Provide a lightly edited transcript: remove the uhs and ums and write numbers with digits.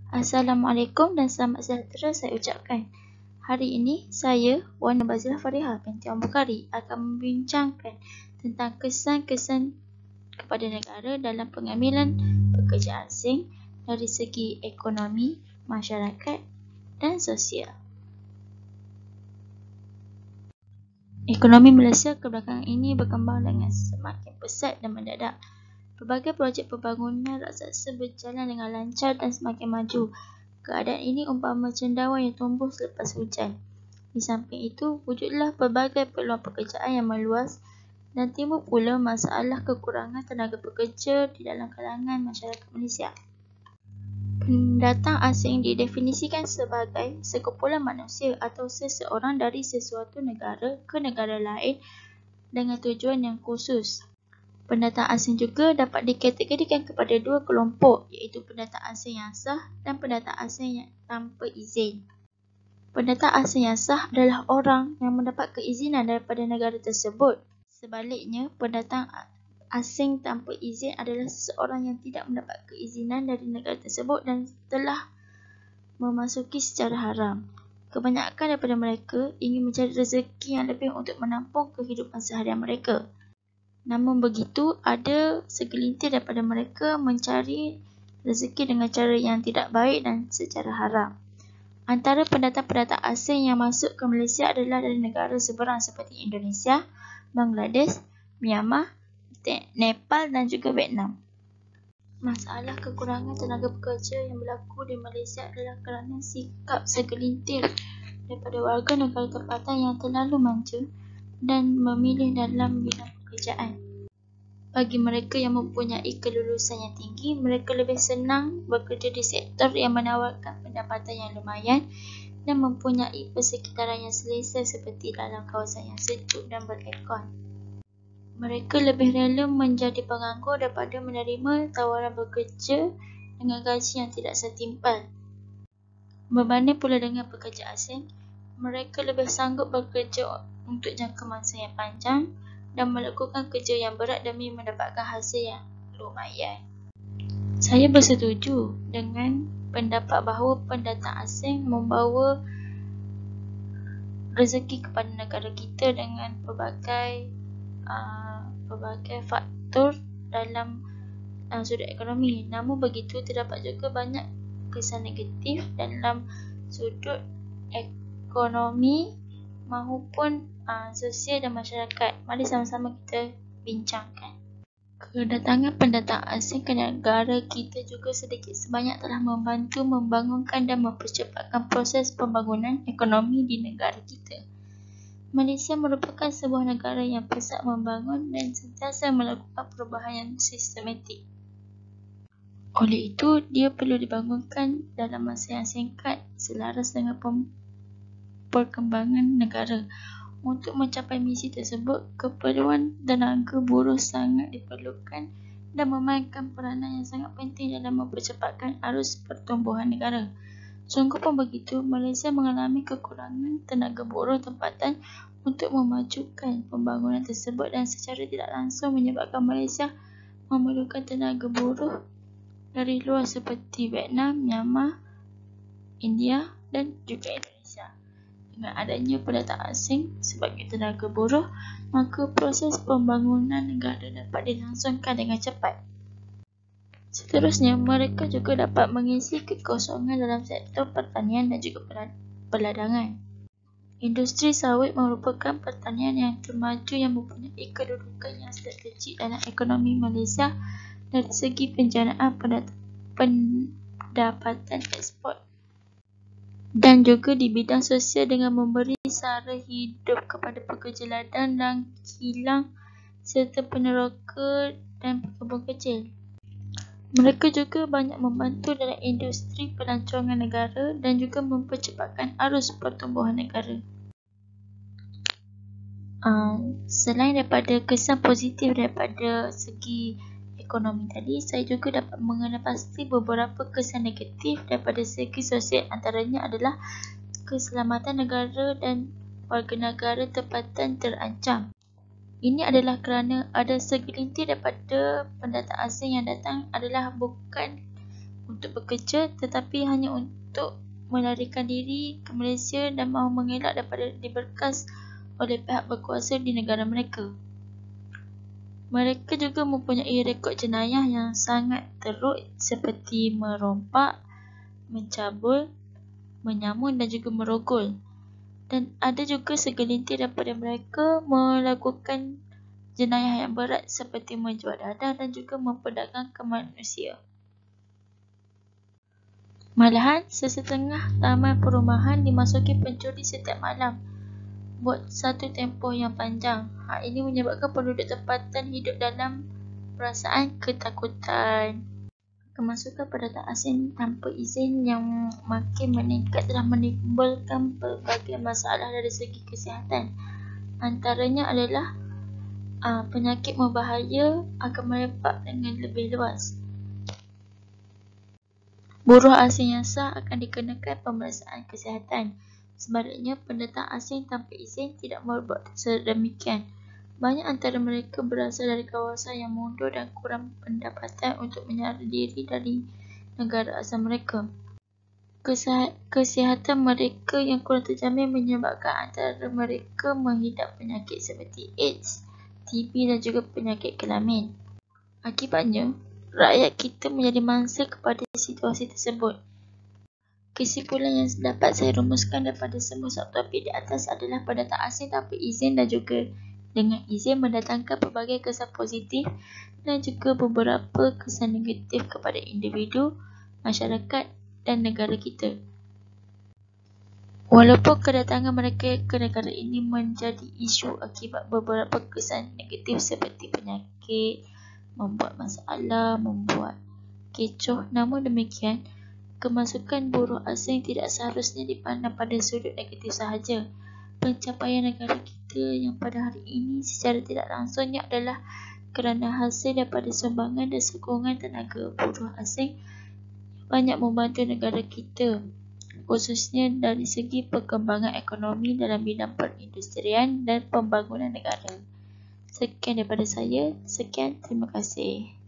Assalamualaikum dan selamat sejahtera saya ucapkan. Hari ini saya, Wan Nabazilah Farihah binti Abu Bukhari akan membincangkan tentang kesan-kesan kepada negara dalam pengambilan pekerja asing dari segi ekonomi, masyarakat dan sosial. Ekonomi Malaysia kebelakangan ini berkembang dengan semakin pesat dan mendadak. Pelbagai projek pembangunan raksasa berjalan dengan lancar dan semakin maju. Keadaan ini umpama cendawan yang tumbuh selepas hujan. Di samping itu, wujudlah pelbagai peluang pekerjaan yang meluas dan timbul pula masalah kekurangan tenaga pekerja di dalam kalangan masyarakat Malaysia. Pendatang asing didefinisikan sebagai sekumpulan manusia atau seseorang dari sesuatu negara ke negara lain dengan tujuan yang khusus. Pendatang asing juga dapat dikategorikan kepada dua kelompok, iaitu pendatang asing yang sah dan pendatang asing yang tanpa izin. Pendatang asing yang sah adalah orang yang mendapat keizinan daripada negara tersebut. Sebaliknya, pendatang asing tanpa izin adalah seseorang yang tidak mendapat keizinan dari negara tersebut dan telah memasuki secara haram. Kebanyakan daripada mereka ingin mencari rezeki yang lebih untuk menampung kehidupan seharian mereka. Namun begitu, ada segelintir daripada mereka mencari rezeki dengan cara yang tidak baik dan secara haram. Antara pendatang-pendatang asing yang masuk ke Malaysia adalah dari negara seberang seperti Indonesia, Bangladesh, Myanmar, Nepal dan juga Vietnam. Masalah kekurangan tenaga pekerja yang berlaku di Malaysia adalah kerana sikap segelintir daripada warga negara tempatan yang terlalu manja dan memilih dalam bidang pekerjaan. Bagi mereka yang mempunyai kelulusan yang tinggi, mereka lebih senang bekerja di sektor yang menawarkan pendapatan yang lumayan dan mempunyai persekitaran yang selesa seperti dalam kawasan yang sejuk dan beraircon. Mereka lebih rela menjadi penganggur daripada menerima tawaran bekerja dengan gaji yang tidak setimpal. Berbanding pula dengan pekerja asing, mereka lebih sanggup bekerja untuk jangka masa yang panjang dan melakukan kerja yang berat demi mendapatkan hasil yang lumayan. Saya bersetuju dengan pendapat bahawa pendatang asing membawa rezeki kepada negara kita dengan pelbagai faktor dalam sudut ekonomi. Namun begitu, terdapat juga banyak kesan negatif dalam sudut ekonomi maupun sosial dan masyarakat. Mari sama-sama kita bincangkan. Kedatangan pendatang asing ke negara kita juga sedikit sebanyak telah membantu membangunkan dan mempercepatkan proses pembangunan ekonomi di negara kita. Malaysia merupakan sebuah negara yang pesat membangun dan sentiasa melakukan perubahan yang sistematik. Oleh itu, dia perlu dibangunkan dalam masa yang singkat selaras dengan perkembangan negara. Untuk mencapai misi tersebut, keperluan tenaga buruh sangat diperlukan dan memainkan peranan yang sangat penting dalam mempercepatkan arus pertumbuhan negara. Sungguh pun begitu, Malaysia mengalami kekurangan tenaga buruh tempatan untuk memajukan pembangunan tersebut dan secara tidak langsung menyebabkan Malaysia memerlukan tenaga buruh dari luar seperti Vietnam, Myanmar, India dan juga Indonesia. Dengan adanya pendatang asing sebagai tenaga buruh, maka proses pembangunan negara dapat dilangsungkan dengan cepat. Seterusnya, mereka juga dapat mengisi kekosongan dalam sektor pertanian dan juga perladangan. Industri sawit merupakan pertanian yang termaju yang mempunyai kedudukan yang strategik dalam ekonomi Malaysia dari segi penjanaan pendapatan ekspor dan juga di bidang sosial dengan memberi sara hidup kepada pekerja ladang dan kilang serta peneroka dan pekebun kecil. Mereka juga banyak membantu dalam industri pelancongan negara dan juga mempercepatkan arus pertumbuhan negara. Selain daripada kesan positif daripada segi ekonomi tadi, saya juga dapat mengenal pasti beberapa kesan negatif daripada segi sosial. Antaranya adalah keselamatan negara dan warga negara tempatan terancam. Ini adalah kerana ada segelintir daripada pendatang asing yang datang adalah bukan untuk bekerja tetapi hanya untuk melarikan diri ke Malaysia dan mahu mengelak daripada diberkas oleh pihak berkuasa di negara mereka. Mereka juga mempunyai rekod jenayah yang sangat teruk seperti merompak, mencabul, menyamun dan juga merogol. Dan ada juga segelintir daripada mereka melakukan jenayah yang berat seperti menjual dadah dan juga memperdagangkan manusia. Malahan, sesetengah taman perumahan dimasuki pencuri setiap malam buat satu tempoh yang panjang. Hal ini menyebabkan penduduk tempatan hidup dalam perasaan ketakutan. Kemasukan pendatang asing tanpa izin yang makin meningkat telah menimbulkan pelbagai masalah dari segi kesihatan. Antaranya adalah penyakit berbahaya akan merebak dengan lebih luas. Buruh asing yang sah akan dikenakan pemeriksaan kesihatan. Sebaliknya, pendatang asing tanpa izin tidak berbuat sedemikian. Banyak antara mereka berasal dari kawasan yang mundur dan kurang pendapatan untuk menyara diri dari negara asal mereka. Kesihatan mereka yang kurang terjamin menyebabkan antara mereka mengidap penyakit seperti AIDS, TB dan juga penyakit kelamin. Akibatnya, rakyat kita menjadi mangsa kepada situasi tersebut. Kesimpulan yang dapat saya rumuskan daripada semua subtopik di atas adalah pendatang asing tanpa izin dan juga dengan izin mendatangkan pelbagai kesan positif dan juga beberapa kesan negatif kepada individu, masyarakat dan negara kita. Walaupun kedatangan mereka ke negara ini menjadi isu akibat beberapa kesan negatif seperti penyakit, membuat masalah, membuat kecoh, namun demikian, kemasukan buruh asing tidak seharusnya dipandang pada sudut negatif sahaja. Pencapaian negara kita yang pada hari ini secara tidak langsungnya adalah kerana hasil daripada sumbangan dan sokongan tenaga buruh asing banyak membantu negara kita, khususnya dari segi perkembangan ekonomi dalam bidang perindustrian dan pembangunan negara. Sekian daripada saya. Sekian, terima kasih.